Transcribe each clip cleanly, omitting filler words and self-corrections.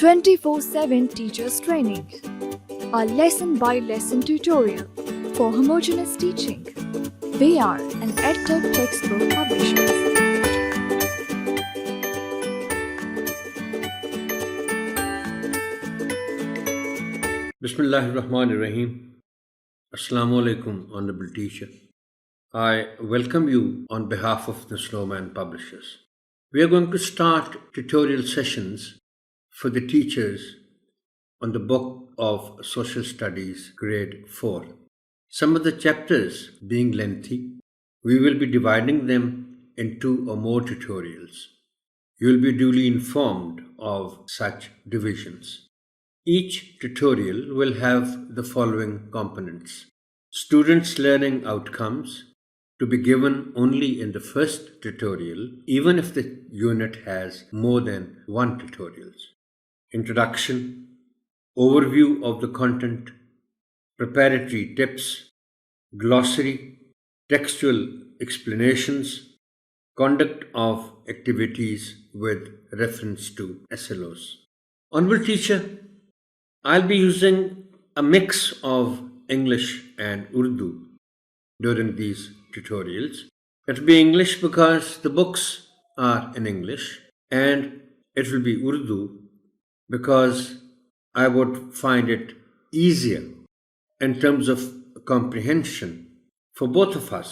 24/7 Teachers Training, a lesson-by-lesson tutorial for homogeneous teaching. We are an EdTech textbook publishers. Bismillahirrahmanirrahim. Assalamu alaikum, Honorable Teacher. I welcome you on behalf of the Snowman Publishers. We are going to start tutorial sessions for the teachers on the book of Social Studies, Grade 4. Some of the chapters being lengthy, we will be dividing them in 2 or more tutorials. You will be duly informed of such divisions. Each tutorial will have the following components: students' learning outcomes, to be given only in the first tutorial, even if the unit has more than 1 tutorials. Introduction, overview of the content, preparatory tips, glossary, textual explanations, conduct of activities with reference to SLOs. Honorable Teacher, I'll be using a mix of English and Urdu during these tutorials. It will be English because the books are in English, and it will be Urdu because I would find it easier in terms of comprehension for both of us.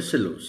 SLOs,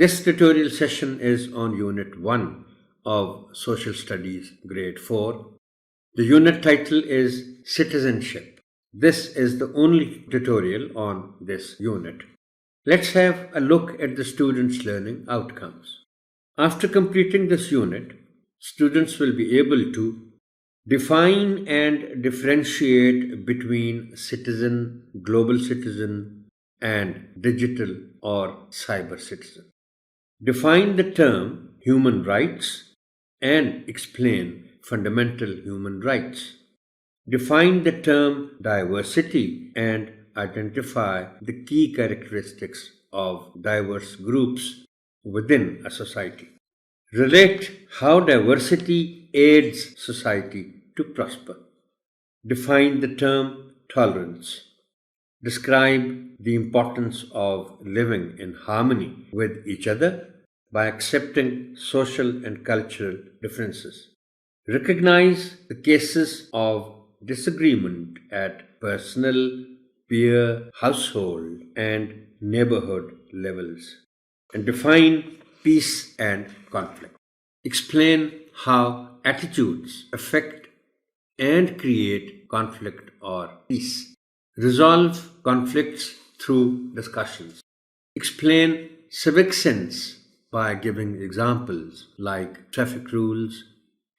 This tutorial session is on Unit 1 of Social Studies, Grade 4. The unit title is Citizenship. This is the only tutorial on this unit. Let's have a look at the students' learning outcomes. After completing this unit, students will be able to define and differentiate between citizen, global citizen, and digital or cyber citizen. Define the term human rights and explain fundamental human rights. Define the term diversity and identify the key characteristics of diverse groups within a society. Relate how diversity aids society to prosper. Define the term tolerance. Describe the importance of living in harmony with each other by accepting social and cultural differences. Recognize the cases of disagreement at personal, peer, household, and neighborhood levels. And define peace and conflict. Explain how attitudes affect and create conflict or peace. Resolve conflicts through discussions. Explain civic sense by giving examples like traffic rules,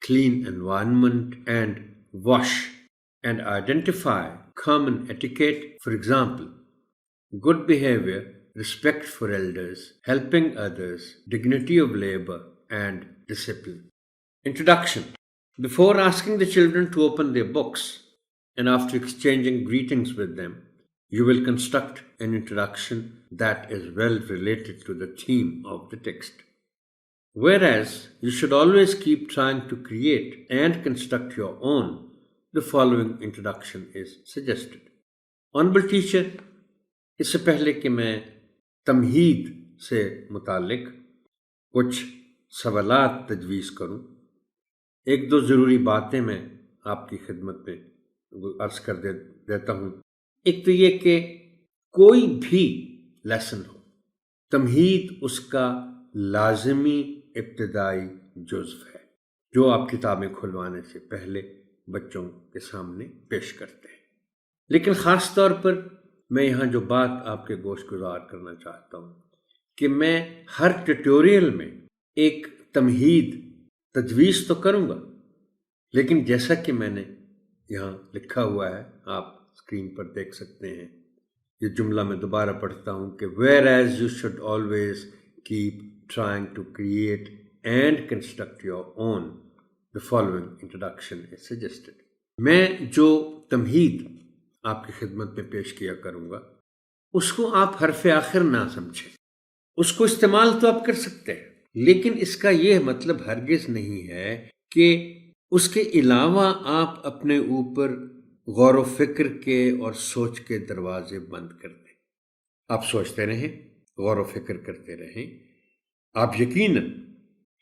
clean environment, and wash and identify common etiquette. For example, good behavior, respect for elders, helping others, dignity of labor, and discipline. Introduction. Before asking the children to open their books and after exchanging greetings with them, you will construct an introduction that is well related to the theme of the text. Whereas you should always keep trying to create and construct your own, the following introduction is suggested. Honorable teacher, اس سے پہلے کہ میں تمہید سے متعلق کچھ سوالات تجویز کروں، ایک دو ضروری باتیں میں آپ کی خدمت میں عرض کر دیتا ہوں. ایک تو یہ کہ کوئی بھی لیسن ہو، تمہید اس کا لازمی ابتدائی جزو ہے جو آپ کتابیں کھلوانے سے پہلے بچوں کے سامنے پیش کرتے ہیں. لیکن خاص طور پر میں یہاں جو بات آپ کے گوش گزار کرنا چاہتا ہوں کہ میں ہر ٹیوٹوریل میں ایک تمہید تجویز تو کروں گا، لیکن جیسا کہ میں نے یہاں لکھا ہوا ہے، آپ اسکرین پر دیکھ سکتے ہیں، یہ جملہ میں دوبارہ پڑھتا ہوں کہ whereas you should always keep trying to create and construct your own, the following introduction is suggested. میں جو تمہید آپ کی خدمت میں پیش کیا کروں گا اس کو آپ حرف آخر نہ سمجھیں. اس کو استعمال تو آپ کر سکتے ہیں، لیکن اس کا یہ مطلب ہرگز نہیں ہے کہ اس کے علاوہ آپ اپنے اوپر غور و فکر کے اور سوچ کے دروازے بند کر دیں. آپ سوچتے رہیں، غور و فکر کرتے رہیں، آپ یقیناً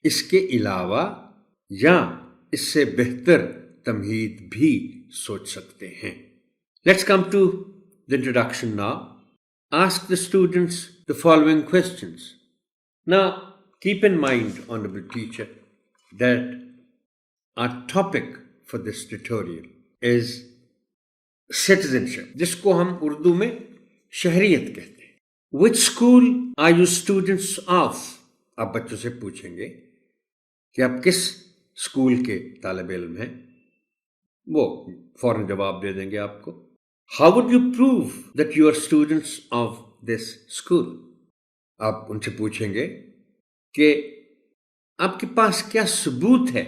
اس کے علاوہ یا اس سے بہتر تمہید بھی سوچ سکتے ہیں. Let's come to the introduction now. Ask the students the following questions. Now, keep in mind, Honorable Teacher, that our topic for this tutorial is citizenship, جس کو ہم اردو میں شہریت کہتے ہیں. Which school are you students of? آپ بچوں سے پوچھیں گے کہ آپ کس اسکول کے طالب علم ہیں، وہ فوراً جواب دے دیں گے آپ کو. How would you prove that you are students of this school? آپ ان سے پوچھیں گے کہ آپ کے پاس کیا ثبوت ہے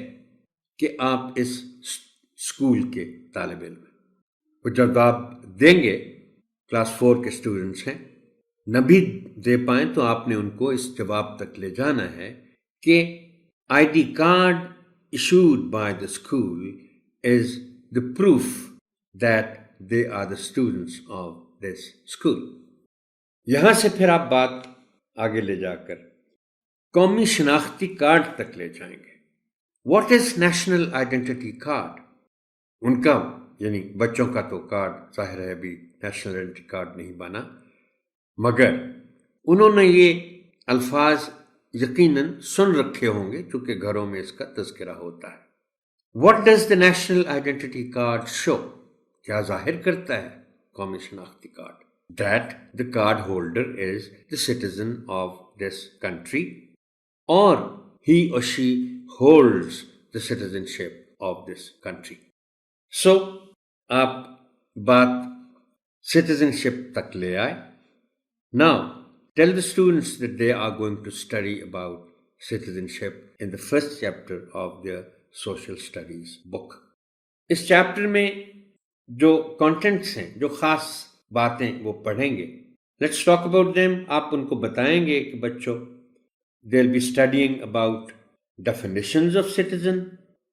کہ آپ اس اسکول کے طالب علم ہیں. وہ جواب دیں گے، کلاس 4 کے اسٹوڈنٹس ہیں، نہ بھی دے پائیں تو آپ نے ان کو اس جواب تک لے جانا ہے کہ ID card issued by the school is the proof that they are the students of this school. یہاں سے پھر آپ بات آگے لے جا کر قومی شناختی کارڈ تک لے جائیں گے. What is national identity card? ان کا یعنی بچوں کا تو کارڈ ظاہر ہے ابھی نیشنل آئیڈینٹی کارڈ نہیں بنا، مگر انہوں نے یہ الفاظ یقیناً سن رکھے ہوں گے چونکہ گھروں میں اس کا تذکرہ ہوتا ہے. What does the national identity card show? کیا ظاہر کرتا ہے قومی شناختی card? That the card holder is the citizen of this country or he or she holds the citizenship of this country. So, آپ بات citizenship تک لے آئے. Now, tell the students that they are going to study about citizenship in the first chapter of their social studies book. اس chapter میں جو contents ہیں، جو خاص باتیں وہ پڑھیں گے، لیٹس ٹاک اباؤٹ دیم. آپ ان کو بتائیں گے کہ بچوں they will be studying about definitions of citizen,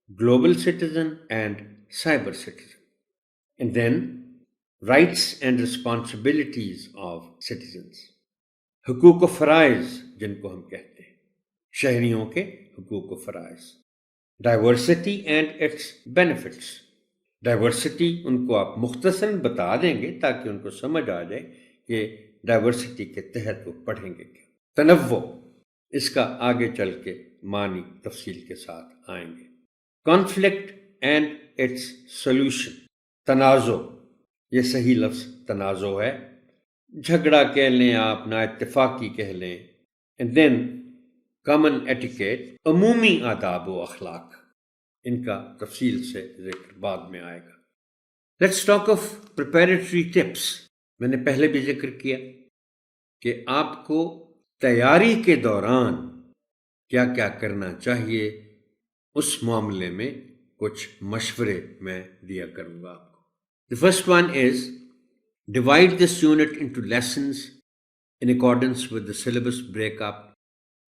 global citizen and cyber citizen, and then rights and responsibilities of citizens, حقوق و فرائض جن کو ہم کہتے ہیں، شہریوں کے حقوق و فرائض. Diversity and its benefits, diversity ان کو آپ مختصراً بتا دیں گے تاکہ ان کو سمجھ آ جائے کہ ڈائیورسٹی کے تحت وہ پڑھیں گے کیا. تنوع، اس کا آگے چل کے معنی تفصیل کے ساتھ آئیں گے. کانفلکٹ اینڈ اٹس سولوشن، تنازع، یہ صحیح لفظ تنازع ہے، جھگڑا کہہ لیں آپ، نا اتفاقی کہہ لیں. اینڈ دین کامن ایٹیکیٹ، عمومی آداب و اخلاق، ان کا تفصیل سے ذکر بعد میں آئے گا. Let's talk of preparatory tips. میں نے پہلے بھی ذکر کیا کہ آپ کو تیاری کے دوران کیا کیا کرنا چاہیے، اس معاملے میں کچھ مشورے میں دیا کروں گا آپ کو. The first one is divide this unit into lessons in accordance with the syllabus breakup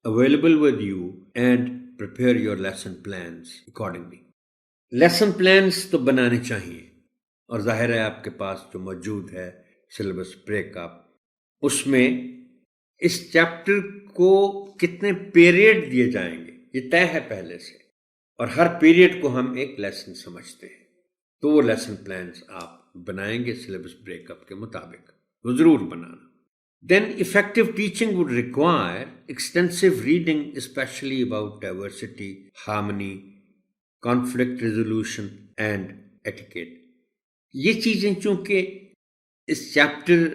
available with you and prepare your lesson plans accordingly. Lesson plans تو بنانے چاہیے، اور ظاہر ہے آپ کے پاس جو موجود ہے سلیبس بریک اپ، اس میں اس چیپٹر کو کتنے پیریڈ دیے جائیں گے یہ طے ہے پہلے سے، اور ہر پیریڈ کو ہم ایک لیسن سمجھتے ہیں. تو وہ لیسن پلانس آپ بنائیں گے سلیبس بریک اپ کے مطابق، وہ ضرور بنانا. Then effective teaching would require extensive reading, especially about diversity, harmony, conflict resolution and etiquette. یہ چیزیں چونکہ اس چیپٹر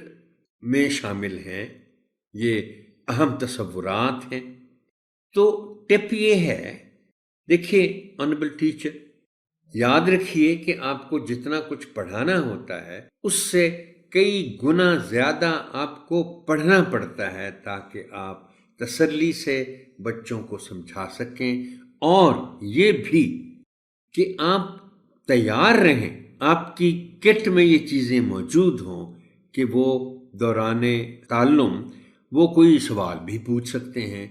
میں شامل ہیں، یہ اہم تصورات ہیں، تو ٹپ یہ ہے، دیکھیے آنریبل ٹیچر، یاد رکھیے کہ آپ کو جتنا کچھ پڑھانا ہوتا ہے اس سے کئی گنا زیادہ آپ کو پڑھنا پڑتا ہے تاکہ آپ تسلی سے بچوں کو سمجھا سکیں، اور یہ بھی کہ آپ تیار رہیں، آپ کی کٹ میں یہ چیزیں موجود ہوں کہ وہ دوران تعلم وہ کوئی سوال بھی پوچھ سکتے ہیں.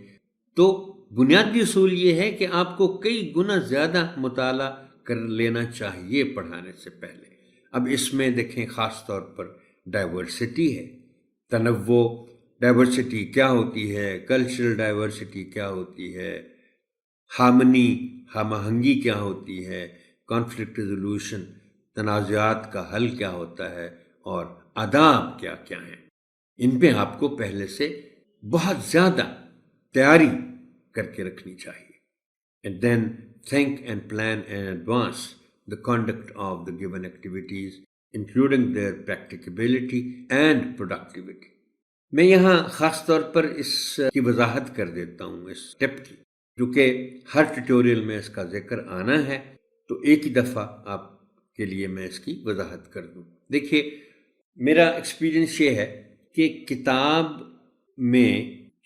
تو بنیادی اصول یہ ہے کہ آپ کو کئی گنا زیادہ مطالعہ کر لینا چاہیے پڑھانے سے پہلے. اب اس میں دیکھیں خاص طور پر ڈائیورسٹی ہے، تنوع. ڈائیورسٹی کیا ہوتی ہے، کلچرل ڈائیورسٹی کیا ہوتی ہے، ہارمنی ہم آہنگی کیا ہوتی ہے، کانفلکٹ ریزولوشن تنازعات کا حل کیا ہوتا ہے، اور آداب کیا کیا ہیں. ان پہ آپ کو پہلے سے بہت زیادہ تیاری کر کے رکھنی چاہیے. And then think and plan in advance the conduct of the given activities, including their practicability and productivity. میں یہاں خاص طور پر اس کی وضاحت کر دیتا ہوں اس ٹپ کی، کیونکہ ہر ٹیوٹوریل میں اس کا ذکر آنا ہے، تو ایک ہی دفعہ آپ کے لیے میں اس کی وضاحت کر دوں. دیکھیے میرا ایکسپیرینس یہ ہے کہ کتاب میں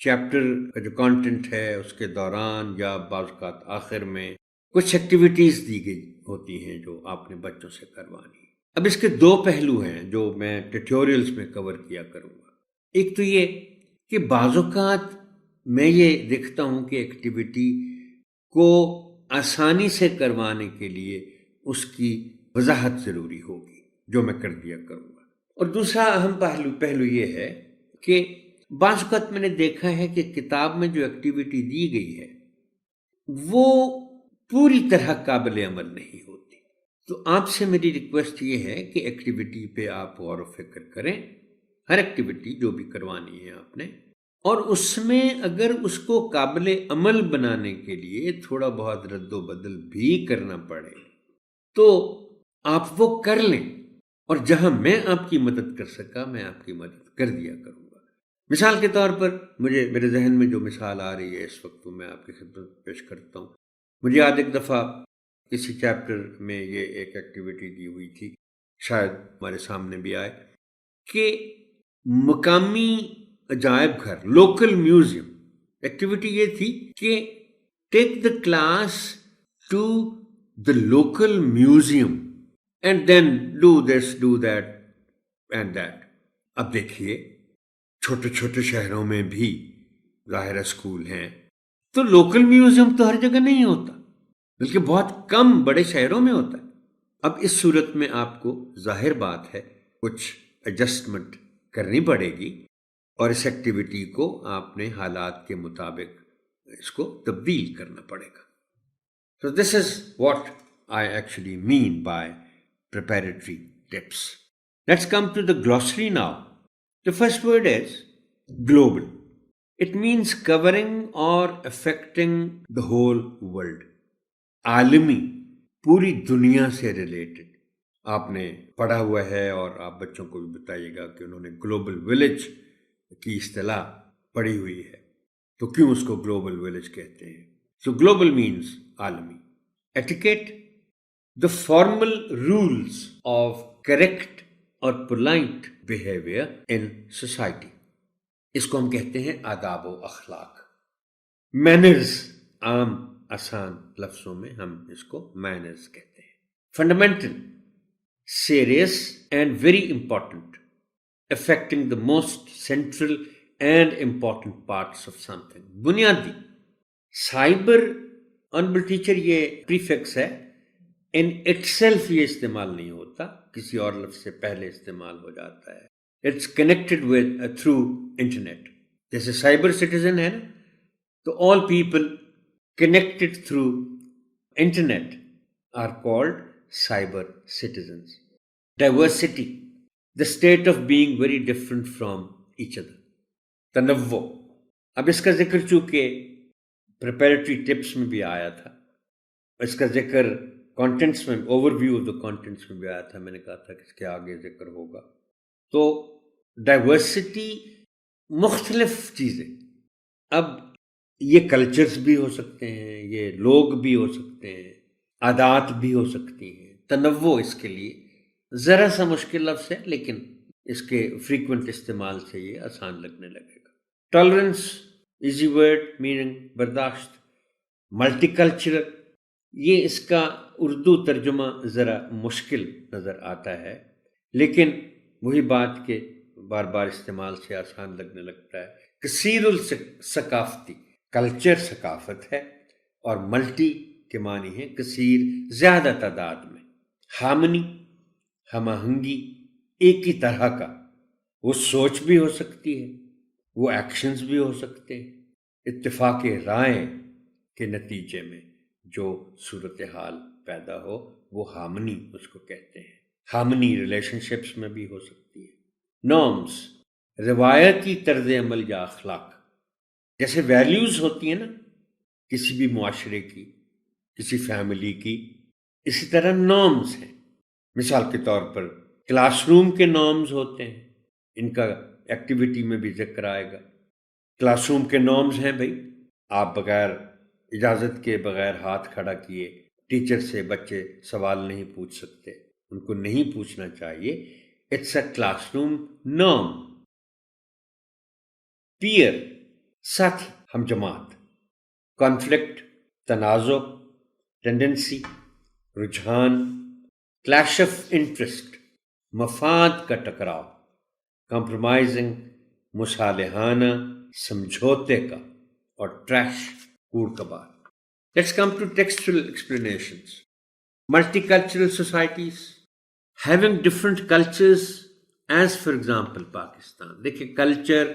چیپٹر کا جو کانٹینٹ ہے اس کے دوران یا بعض اوقات آخر میں کچھ ایکٹیویٹیز دی گئی ہوتی ہیں جو آپ نے بچوں سے کروانی. اب اس کے دو پہلو ہیں جو میں ٹیوٹوریلز میں کور کیا کروں گا. ایک تو یہ کہ بعض اوقات میں یہ دیکھتا ہوں کہ ایکٹیویٹی کو آسانی سے کروانے کے لیے اس کی وضاحت ضروری ہوگی، جو میں کر دیا کروں گا. اور دوسرا اہم پہلو یہ ہے کہ بعض اوقات میں نے دیکھا ہے کہ کتاب میں جو ایکٹیویٹی دی گئی ہے وہ پوری طرح قابل عمل نہیں ہوتی. تو آپ سے میری ریکویسٹ یہ ہے کہ ایکٹیویٹی پہ آپ غور و فکر کریں، ہر ایکٹیویٹی جو بھی کروانی ہے آپ نے، اور اس میں اگر اس کو قابل عمل بنانے کے لیے تھوڑا بہت رد و بدل بھی کرنا پڑے تو آپ وہ کر لیں، اور جہاں میں آپ کی مدد کر سکا میں آپ کی مدد کر دیا کروں گا. مثال کے طور پر میرے ذہن میں جو مثال آ رہی ہے اس وقت میں آپ کی خدمت پیش کرتا ہوں. مجھے یاد ایک دفعہ کسی چیپٹر میں یہ ایک ایکٹیویٹی دی ہوئی تھی، شاید ہمارے سامنے بھی آئے، کہ مقامی عجائب گھر، لوکل میوزیم. ایکٹیویٹی یہ تھی کہ take the class to the local museum and then do this do that and that. اب دیکھیے چھوٹے چھوٹے شہروں میں بھی ظاہر اسکول ہیں، تو لوکل میوزیم تو ہر جگہ نہیں ہوتا، بلکہ بہت کم بڑے شہروں میں ہوتا ہے. اب اس صورت میں آپ کو ظاہر بات ہے کچھ ایڈجسٹمنٹ کرنی پڑے گی، اور اس ایکٹیویٹی کو آپ نے حالات کے مطابق اس کو تبدیل کرنا پڑے گا. So this is what I actually mean by preparatory tips. Let's come to the glossary now. The first word is global. It means covering or affecting the whole world. عالمی، پوری دنیا سے ریلیٹڈ. آپ نے پڑھا ہوا ہے اور آپ بچوں کو بھی بتائیے گا کہ انہوں نے گلوبل ولیج کی اصطلاح پڑھی ہوئی ہے، تو کیوں اس کو گلوبل ولیج کہتے ہیں. سو گلوبل مینز عالمی. Etiquette, the formal rules of correct or polite behavior in society. اس کو ہم کہتے ہیں آداب و اخلاق. مینرز عام آسان لفظوں میں ہم اس کو مینرز کہتے ہیں. Fundamental, serious and very important, affecting the most central and important parts of something. بنیادی. سائبر آنریبل ٹیچر یہ پریفکس ہے, ان اٹ سیلف یہ استعمال نہیں ہوتا, کسی اور لفظ سے پہلے استعمال ہو جاتا ہے. It's connected with through internet. جیسے سائبر سٹیزن ہے نا, تو all people connected through internet are called cyber citizens. Diversity, the state of being very different from each other. تنوع, اب اس کا ذکر چونکہ پریپیریٹری ٹپس میں بھی آیا تھا, اس کا ذکر کانٹینٹس میں, overview of the contents میں بھی آیا تھا. میں نے کہا تھا کہ اس کے آگے ذکر ہوگا. تو ڈائیورسٹی, مختلف چیزیں. اب یہ کلچرز بھی ہو سکتے ہیں, یہ لوگ بھی ہو سکتے ہیں, عادات بھی ہو سکتی ہیں. تنوع اس کے لیے ذرا سا مشکل لفظ ہے, لیکن اس کے فریکوینٹ استعمال سے یہ آسان لگنے لگے گا. ٹالرنس, ایزی ورڈ, میننگ برداشت. ملٹی کلچرل, یہ اس کا اردو ترجمہ ذرا مشکل نظر آتا ہے, لیکن وہی بات کہ بار بار استعمال سے آسان لگنے لگتا ہے. کثیر الثقافتی, کلچر ثقافت ہے, اور ملٹی کے معنی ہے کثیر, زیادہ تعداد میں. ہارمنی, ہم آہنگی, ایک ہی طرح کا. وہ سوچ بھی ہو سکتی ہے, وہ ایکشنز بھی ہو سکتے ہیں. اتفاق رائے کے نتیجے میں جو صورتحال پیدا ہو, وہ ہارمنی اس کو کہتے ہیں. ہارمنی ریلیشن شپس میں بھی ہو سکتی ہے. نارمز, روایتی طرز عمل یا اخلاق. جیسے ویلیوز ہوتی ہیں نا کسی بھی معاشرے کی, کسی فیملی کی, اسی طرح نارمز ہیں. مثال کے طور پر کلاس روم کے نارمز ہوتے ہیں, ان کا ایکٹیویٹی میں بھی ذکر آئے گا. کلاس روم کے نارمز ہیں بھائی, آپ بغیر اجازت کے, بغیر ہاتھ کھڑا کیے ٹیچر سے بچے سوال نہیں پوچھ سکتے, ان کو نہیں پوچھنا چاہیے. It's a classroom norm. Peer, ساتھ, ہم جماعت. کانفلکٹ, تنازع, ٹینڈنسی, رجحان. کلیش آف انٹرسٹ, مفاد کا ٹکراؤ. کمپرومائزنگ, مصالحانہ, سمجھوتے کا. اور ٹریش, کوڑ کباڑ. Let's come to textural explanations. Multicultural societies having different cultures, as for example Pakistan. دیکھیں کلچر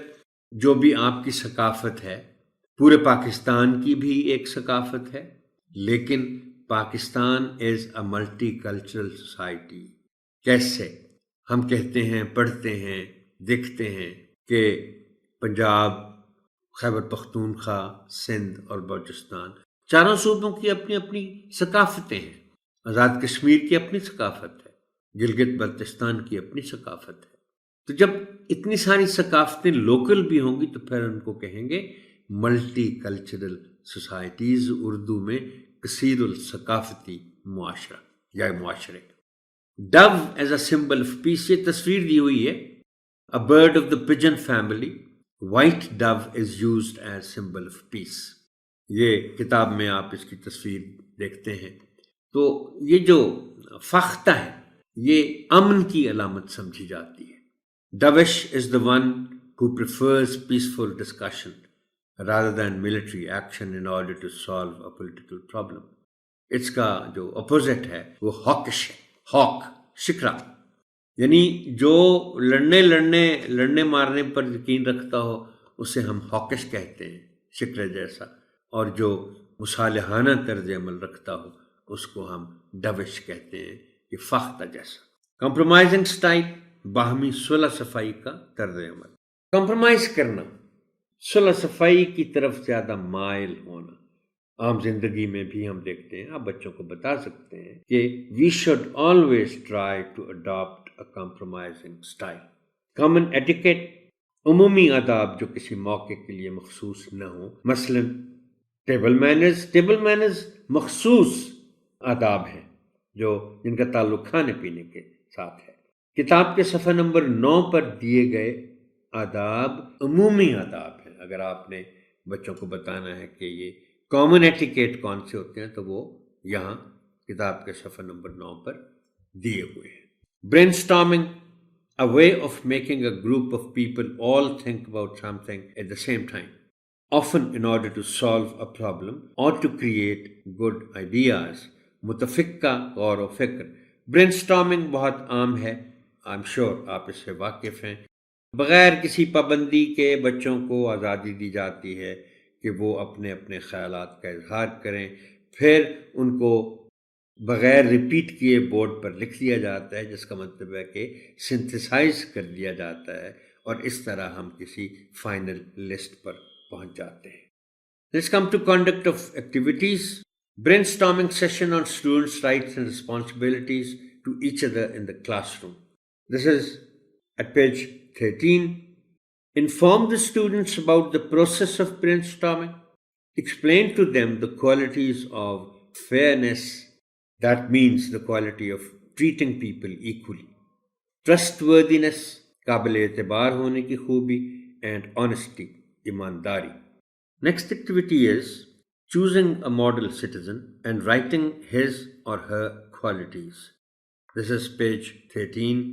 جو بھی آپ کی ثقافت ہے, پورے پاکستان کی بھی ایک ثقافت ہے, لیکن پاکستان از اے ملٹی کلچرل سوسائٹی. کیسے؟ ہم کہتے ہیں, پڑھتے ہیں, دیکھتے ہیں کہ پنجاب, خیبر پختونخوا, سندھ اور بلوچستان, چاروں صوبوں کی اپنی اپنی ثقافتیں ہیں. آزاد کشمیر کی اپنی ثقافت ہے, گلگت بلتستان کی اپنی ثقافت ہے. تو جب اتنی ساری ثقافتیں لوکل بھی ہوں گی تو پھر ان کو کہیں گے ملٹی کلچرل سوسائٹیز, اردو میں کثیر الثقافتی معاشرہ یا معاشرے. Do as a symbol of peace, یہ تصویر دی ہوئی ہے. A bird of the pigeon family, white do is used as symbol of peace. یہ کتاب میں آپ اس کی تصویر دیکھتے ہیں. تو یہ جو فختہ ہے یہ امن کی علامت سمجھی جاتی ہے. Dove is the one who prefers peaceful discussion rather than military action in order to solve a political problem. اس کا جو اپوزٹ ہے وہ ہاکش ہے. ہاک, شکرا, یعنی جو لڑنے مارنے پر یقین رکھتا ہو اسے ہم ہاکش کہتے ہیں, شکر جیسا. اور جو مصالحانہ طرز عمل رکھتا ہو اس کو ہم ڈوش کہتے ہیں, کہ فختہ جیسا. کمپرومائزنگ سٹائل, باہمی صلح صفائی کا طرز عمل. کمپرومائز کرنا, صلح صفائی کی طرف زیادہ مائل ہونا. عام زندگی میں بھی ہم دیکھتے ہیں, آپ بچوں کو بتا سکتے ہیں کہ we should always try to adapt a compromising style. Common etiquette, عمومی آداب جو کسی موقع کے لیے مخصوص نہ ہوں. مثلاً ٹیبل مینرز مخصوص آداب ہیں جن کا تعلق کھانے پینے کے ساتھ ہے. کتاب کے صفحہ نمبر 9 پر دیے گئے آداب عمومی آداب ہیں. اگر آپ نے بچوں کو بتانا ہے کہ یہ کامن ایٹیکیٹ کون سے ہوتے ہیں تو وہ یہاں کتاب کے صفحہ نمبر 9 پر دیے ہوئے ہیں. Brain storming, a way of making a group of people all think about something at the same time, often in order to solve a problem or to create good ideas. متفقہ غور و فکر. Brain storming بہت عام ہے, I'm sure آپ اس سے واقف ہیں. بغیر کسی پابندی کے بچوں کو آزادی دی جاتی ہے کہ وہ اپنے اپنے خیالات کا اظہار کریں, پھر ان کو بغیر ریپیٹ کیے بورڈ پر لکھ دیا جاتا ہے, جس کا مطلب ہے کہ سنتھسائز کر دیا جاتا ہے, اور اس طرح ہم کسی فائنل لسٹ پر پہنچ جاتے ہیں. Let's come to conduct of activities. Brainstorming session on students' rights and responsibilities to each other in the classroom. This is at page 13. Inform the students about the process of brainstorming. Explain to them the qualities of fairness. That means the quality of treating people equally. Trustworthiness, قابل اعتبار ہونے کی خوبی, and honesty, ایمانداری. Next activity is choosing a model citizen and writing his or her qualities. This is page 13.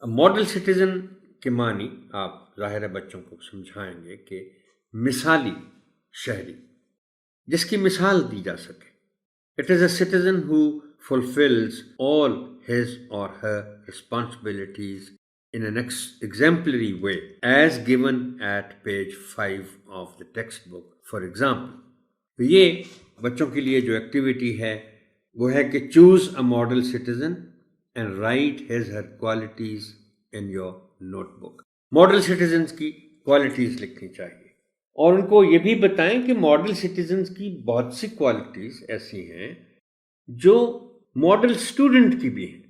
A model citizen کے معنی آپ ظاہر ہے بچوں کو سمجھائیں گے کہ مثالی شہری, جس کی مثال دی جا سکے. It is a citizen who fulfills all his or her responsibilities in an exemplary way, as given at page 5 of the textbook. For example, تو یہ بچوں کے لیے جو ایکٹیویٹی ہے وہ ہے کہ choose a model citizen and write his her qualities in your notebook. Model citizens کی کوالٹیز لکھنی چاہیے, اور ان کو یہ بھی بتائیں کہ ماڈل سٹیزنز کی بہت سی کوالٹیز ایسی ہیں جو ماڈل اسٹوڈنٹ کی بھی ہیں.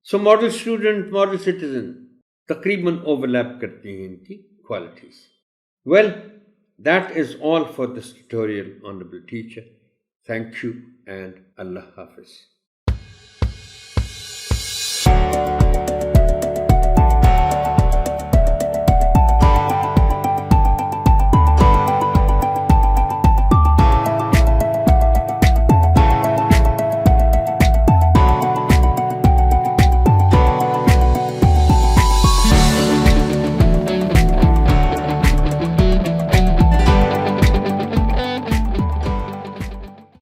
So model student, model citizen تقریباً اوورلیپ کرتی ہیں ان کی qualities. Well, that is all for this tutorial, honourable teacher. Thank you and اللہ حافظ.